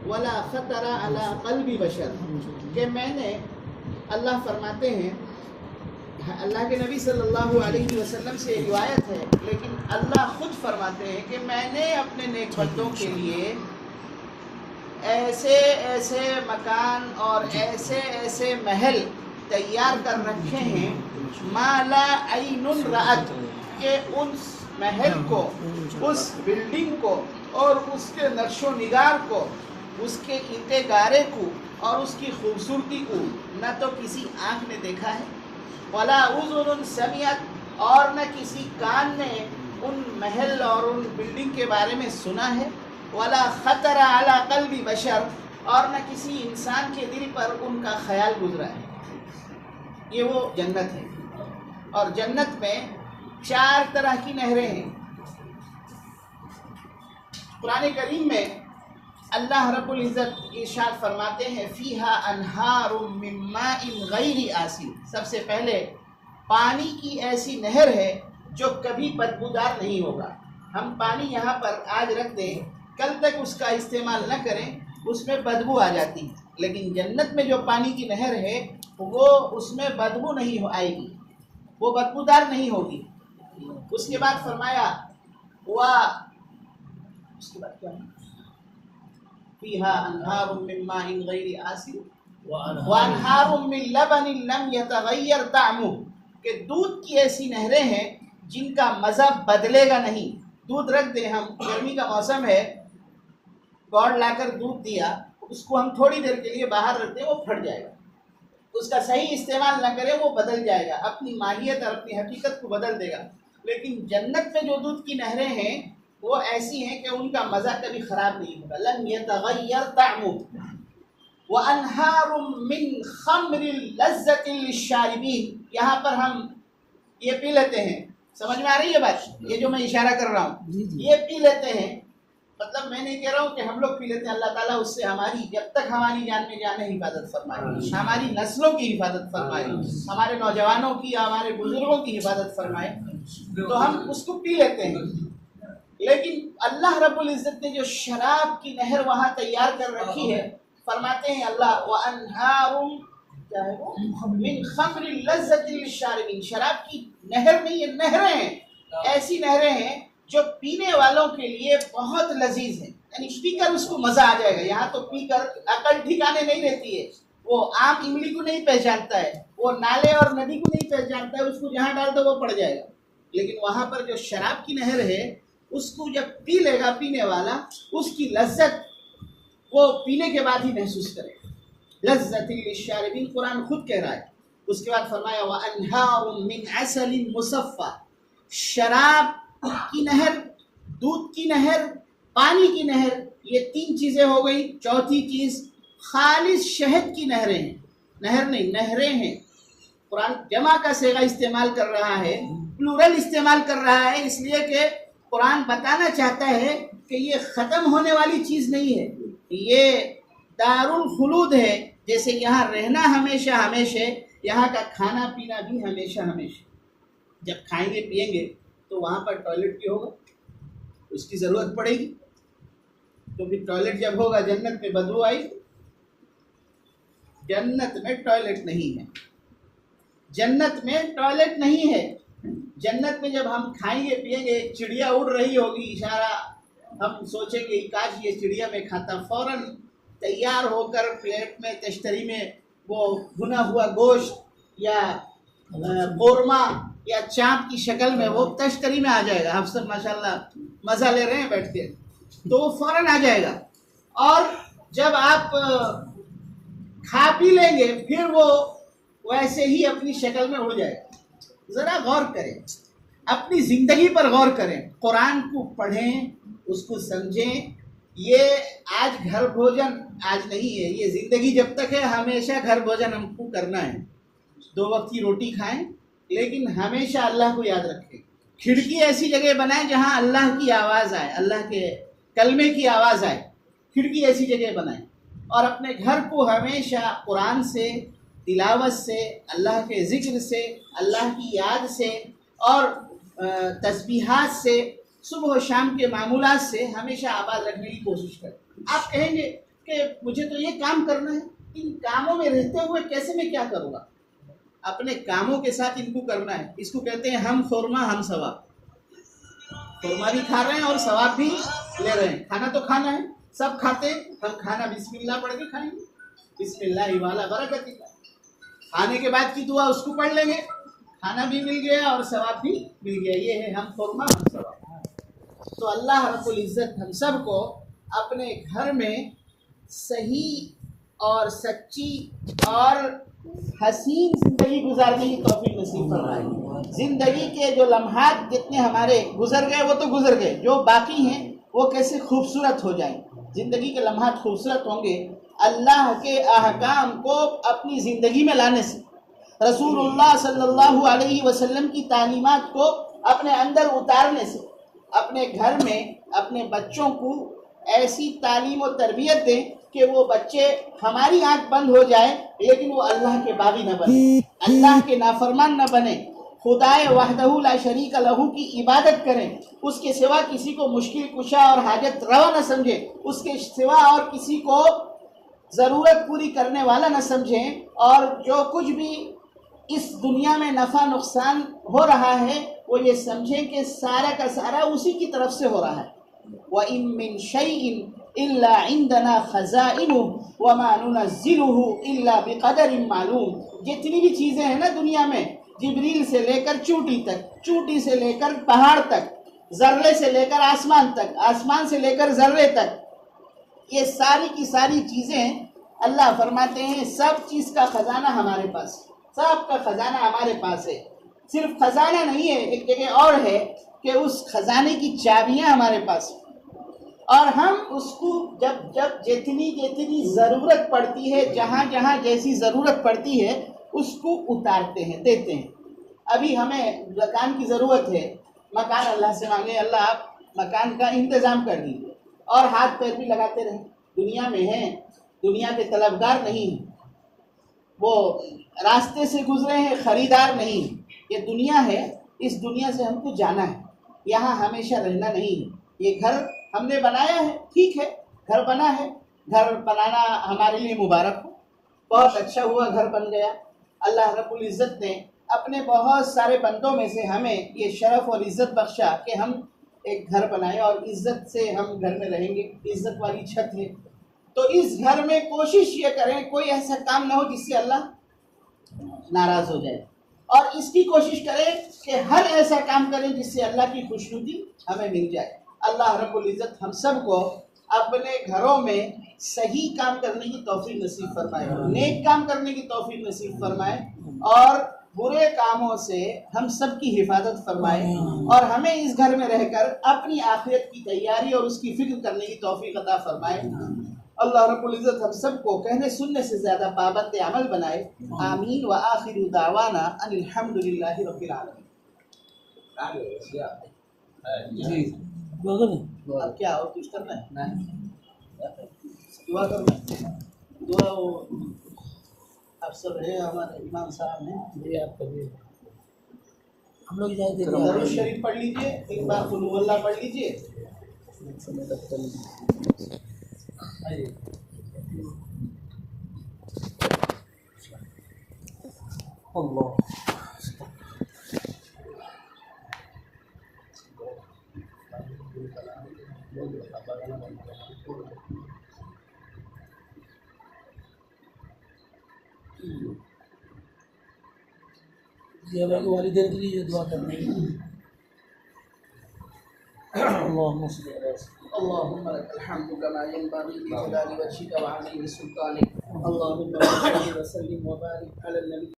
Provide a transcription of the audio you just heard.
ولا خطر علی قلب بشر، کہ میں نے، اللہ فرماتے ہیں، اللہ کے نبی صلی اللہ علیہ وسلم سے روایت ہے، لیکن اللہ خود فرماتے ہیں کہ میں نے اپنے نیک بندوں کے لیے ایسے ایسے مکان اور ایسے ایسے محل تیار کر رکھے ہیں، ما لا عین رأت، کہ اس محل کو، اس بلڈنگ کو اور اس کے نقش و نگار کو، اس کے اینٹے گارے کو اور اس کی خوبصورتی کو نہ تو کسی آنکھ نے دیکھا ہے، ولا اذن سمعت، اور نہ کسی کان نے ان محل اور ان بلڈنگ کے بارے میں سنا ہے، ولا خطر علی قلب بشر، اور نہ کسی انسان کے دل پر ان کا خیال گزرا ہے۔ یہ وہ جنت ہے، اور جنت میں 4 طرح کی نہریں ہیں۔ قرآن کریم میں اللہ رب العزت ارشاد فرماتے ہیں فیہا انہار من ماء غیر آسن، سب سے پہلے پانی کی ایسی نہر ہے جو کبھی بدبودار نہیں ہوگا۔ ہم پانی یہاں پر آج رکھ دیں، کل تک اس کا استعمال نہ کریں، اس میں بدبو آ جاتی ہے، لیکن جنت میں جو پانی کی نہر ہے وہ اس میں بدبو نہیں آئے گی، وہ بدبودار نہیں ہوگی۔ اس کے بعد فرمایا اس کے بعد کیا ہے؟ فیہا انہار من ماء غیر آسن وانہار من لبن لم یتغیر طعمہ، کہ دودھ کی ایسی نہریں ہیں جن کا مزہ بدلے گا نہیں۔ دودھ رکھ دیں ہم، گرمی کا موسم ہے، گوڑ لا کر دودھ دیا، اس کو ہم تھوڑی دیر کے لیے باہر رکھ دیں، وہ پھٹ جائے گا، اس کا صحیح استعمال نہ کریں وہ بدل جائے گا، اپنی ماہیت اور اپنی حقیقت کو بدل دے گا۔ لیکن جنت میں جو دودھ کی نہریں ہیں وہ ایسی ہیں کہ ان کا مزہ کبھی خراب نہیں ہوگا، لن یتغیر طعمہ۔ وانہار من خمر لذۃ للشاربین، یہاں پر ہم یہ پی لیتے ہیں، سمجھ میں آ رہی ہے بات؟ یہ جو میں اشارہ کر رہا ہوں یہ پی لیتے ہیں، مطلب میں نہیں کہہ رہا ہوں کہ ہم لوگ پی لیتے ہیں، اللہ تعالیٰ اس سے ہماری، جب تک ہماری جان میں جان ہے، حفاظت فرمائے، ہماری نسلوں کی حفاظت فرمائے، ہمارے نوجوانوں کی، ہمارے بزرگوں کی حفاظت فرمائے، تو ہم اس کو پی لیتے ہیں۔ لیکن اللہ رب العزت نے جو شراب کی نہر وہاں تیار کر رکھی ہے، فرماتے ہیں اللہ وَأَنْهَارٌ، کیا ہے وہ؟ من خمر لذۃ للشاربین، شراب کی نہر نہیں ہے، نہریں ہیں، ایسی نہریں ہیں جو پینے والوں کے لیے بہت لذیذ ہیں، یعنی پی کر اس کو مزہ آ جائے گا۔ یہاں تو پی کر عقل ٹھکانے نہیں رہتی ہے، وہ عام املی کو نہیں پہچانتا ہے، وہ نالے اور ندی کو نہیں پہچانتا ہے، اس کو جہاں ڈال دو وہ پڑ جائے گا۔ لیکن وہاں پر جو شراب کی نہر ہے اس کو جب پی لے گا پینے والا، اس کی لذت وہ پینے کے بعد ہی محسوس کرے گا۔ لذۃ للشاربین قرآن خود کہہ رہا ہے۔ اس کے بعد فرمایا وَأَنْهَارٌ مِّنْ عَسَلٍ مُّصَفًّى، شراب کی نہر، دودھ کی نہر، پانی کی نہر، یہ 3 چیزیں ہو گئی۔ چوتھی چیز خالص شہد کی نہریں ہیں، نہر نہیں، نہریں ہیں۔ قرآن جمع کا صیغہ استعمال کر رہا ہے، پلورل استعمال کر رہا ہے، اس لیے کہ قرآن بتانا چاہتا ہے کہ یہ ختم ہونے والی چیز نہیں ہے، یہ دار الخلود ہے، جیسے یہاں رہنا ہمیشہ ہمیشہ، یہاں کا کھانا پینا بھی ہمیشہ ہمیشہ۔ جب کھائیں گے پیئیں گے تو وہاں پر ٹوائلٹ کی ہوگا، اس کی ضرورت پڑے گی، تو پھر ٹوائلٹ جب ہوگا جنت میں بدبو آئی، جنت میں ٹوائلٹ نہیں ہے، جنت میں ٹوائلٹ نہیں ہے۔ جنت میں جب ہم کھائیں گے پیئیں گے، چڑیا اڑ رہی ہوگی، اشارہ ہم سوچیں گے کاش یہ چڑیا میں کھاتا، فوراً تیار ہو کر پلیٹ میں، تشتری میں وہ بھنا ہوا گوشت یا قورمہ یا چاپ کی شکل میں وہ تشتری میں آ جائے گا۔ آپ سب ماشاءاللہ مزہ لے رہے ہیں بیٹھ کے، تو وہ فوراً آ جائے گا، اور جب آپ کھا پی لیں گے پھر وہ ویسے ہی اپنی شکل میں اڑ جائے گا۔ ذرا غور کریں، اپنی زندگی پر غور کریں، قرآن کو پڑھیں، اس کو سمجھیں۔ یہ آج گھر بھوجن آج نہیں ہے، یہ زندگی جب تک ہے ہمیشہ گھر بھوجن ہم کو کرنا ہے، 2 وقت کی روٹی کھائیں، لیکن ہمیشہ اللہ کو یاد رکھیں۔ کھڑکی ایسی جگہ بنائیں جہاں اللہ کی آواز آئے، اللہ کے کلمے کی آواز آئے، کھڑکی ایسی جگہ بنائیں، اور اپنے گھر کو ہمیشہ قرآن سے، تلاوت سے، اللہ کے ذکر سے، اللہ کی یاد سے اور تسبیحات سے، صبح و شام کے معمولات سے ہمیشہ آباد رکھنے کی کوشش کریں۔ آپ کہیں گے کہ کہ مجھے تو یہ کام کرنا ہے، ان کاموں میں رہتے ہوئے کیسے میں کیا کروں گا؟ اپنے کاموں کے ساتھ ان کو کرنا ہے. اس کو کہتے ہیں ہم خورما ہم ثواب. خورما بھی کھا رہے ہیں اور ثواب بھی لے رہے ہیں. کھانا تو کھانا ہے، سب کھاتے ہیں، ہم کھانا بسم اللہ پڑھ کے کھائیں گے. بسم اللہ والا برکت کا. کھانے کے بعد کی دعا اس کو پڑھ لیں گے، کھانا بھی مل گیا اور ثواب بھی مل گیا. یہ ہے ہم خورما ہم ثواب. تو اللہ رب العزت ہم سب کو اپنے گھر میں صحیح اور سچی اور حسین زندگی گزارنے کی توفیق نصیب فرمائے. زندگی کے جو لمحات جتنے ہمارے گزر گئے وہ تو گزر گئے، جو باقی ہیں وہ کیسے خوبصورت ہو جائیں. زندگی کے لمحات خوبصورت ہوں گے اللہ کے احکام کو اپنی زندگی میں لانے سے، رسول اللہ صلی اللہ علیہ وسلم کی تعلیمات کو اپنے اندر اتارنے سے. اپنے گھر میں اپنے بچوں کو ایسی تعلیم و تربیت دیں کہ وہ بچے ہماری آنکھ بند ہو جائے لیکن وہ اللہ کے باغی نہ بنے، اللہ کے نافرمان نہ بنے، خدائے وحدہ لا شریک لہ کی عبادت کریں، اس کے سوا کسی کو مشکل کشا اور حاجت روا نہ سمجھیں، اس کے سوا اور کسی کو ضرورت پوری کرنے والا نہ سمجھیں، اور جو کچھ بھی اس دنیا میں نفع نقصان ہو رہا ہے وہ یہ سمجھیں کہ سارا کا سارا اسی کی طرف سے ہو رہا ہے. وَإِن مِّن شَيْءٍ إِلَّا عِندَنَا خَزَائِنُهُ وَمَا نُنَزِّلُهُ إِلَّا بِقَدَرٍ مَّعْلُومٍ. جتنی بھی چیزیں ہیں نا دنیا میں، جبریل سے لے کر چونٹی تک، چونٹی سے لے کر پہاڑ تک، ذرے سے لے کر آسمان تک، آسمان سے لے کر ذرے تک، یہ ساری کی ساری چیزیں اللہ فرماتے ہیں سب چیز کا خزانہ ہمارے پاس، سب کا خزانہ ہمارے پاس ہے. صرف خزانہ نہیں ہے، ایک جگہ اور ہے کہ اس خزانے کی چابیاں ہمارے پاس ہیں، اور ہم اس کو جب جتنی ضرورت پڑتی ہے، جہاں جہاں جیسی ضرورت پڑتی ہے اس کو اتارتے ہیں، دیتے ہیں. ابھی ہمیں مکان کی ضرورت ہے، مکان اللہ سے مانگے اللہ آپ مکان کا انتظام کر دیجیے، اور ہاتھ پیر بھی لگاتے رہیں. دنیا میں ہیں، دنیا کے طلبگار نہیں ہیں، وہ راستے سے گزرے ہیں، خریدار نہیں ہیں. یہ دنیا ہے، اس دنیا سے ہم کو جانا ہے، یہاں ہمیشہ رہنا نہیں ہے. یہ گھر ہم نے بنایا ہے، ٹھیک ہے، گھر بنا ہے، گھر بنانا ہمارے لیے مبارک ہو، بہت اچھا ہوا گھر بن گیا. اللہ رب العزت نے اپنے بہت سارے بندوں میں سے ہمیں یہ شرف اور عزت بخشا کہ ہم ایک گھر بنائیں اور عزت سے ہم گھر میں رہیں گے، عزت والی چھت ہے. تو اس گھر میں کوشش یہ کریں کوئی ایسا کام نہ ہو جس سے اللہ ناراض ہو جائے، اور اس کی کوشش کریں کہ ہر ایسا کام کریں جس سے اللہ کی خوشنودی ہمیں مل جائے. اللہ رب العزت ہم سب کو اپنے گھروں میں صحیح کام کرنے کی توفیق نصیب فرمائے، نیک کام کرنے کی توفیق نصیب فرمائے، اور برے کاموں سے ہم سب کی حفاظت فرمائے، اور ہمیں اس گھر میں رہ کر اپنی آخرت کی تیاری اور اس کی فکر کرنے کی توفیق عطا فرمائے. اللہ رب العزت ہم سب کو کہنے سننے سے زیادہ پابند عمل بنائے. آمین. وآخر دعوانا ان الحمدللہ رب العالمین. جی اب کیا اور کچھ کرنا ہے؟ دعا کرنا ہے. دعا وہ افسر ہے ہمارے امام صاحب ہیں، جی آپ کبھی ہم لوگ جائیں درود شریف پڑھ لیجئے، ایک بار قل هو اللہ پڑھ لیجئے. اللہ جی ہمیں والدین کے لیے دعا کرنا ہے. اللهم صل على سيدنا اللهم لك الحمد كما ينبغي لجلال وجهك وعظيم سلطانك. اللهم صل وسلم وبارك على النبي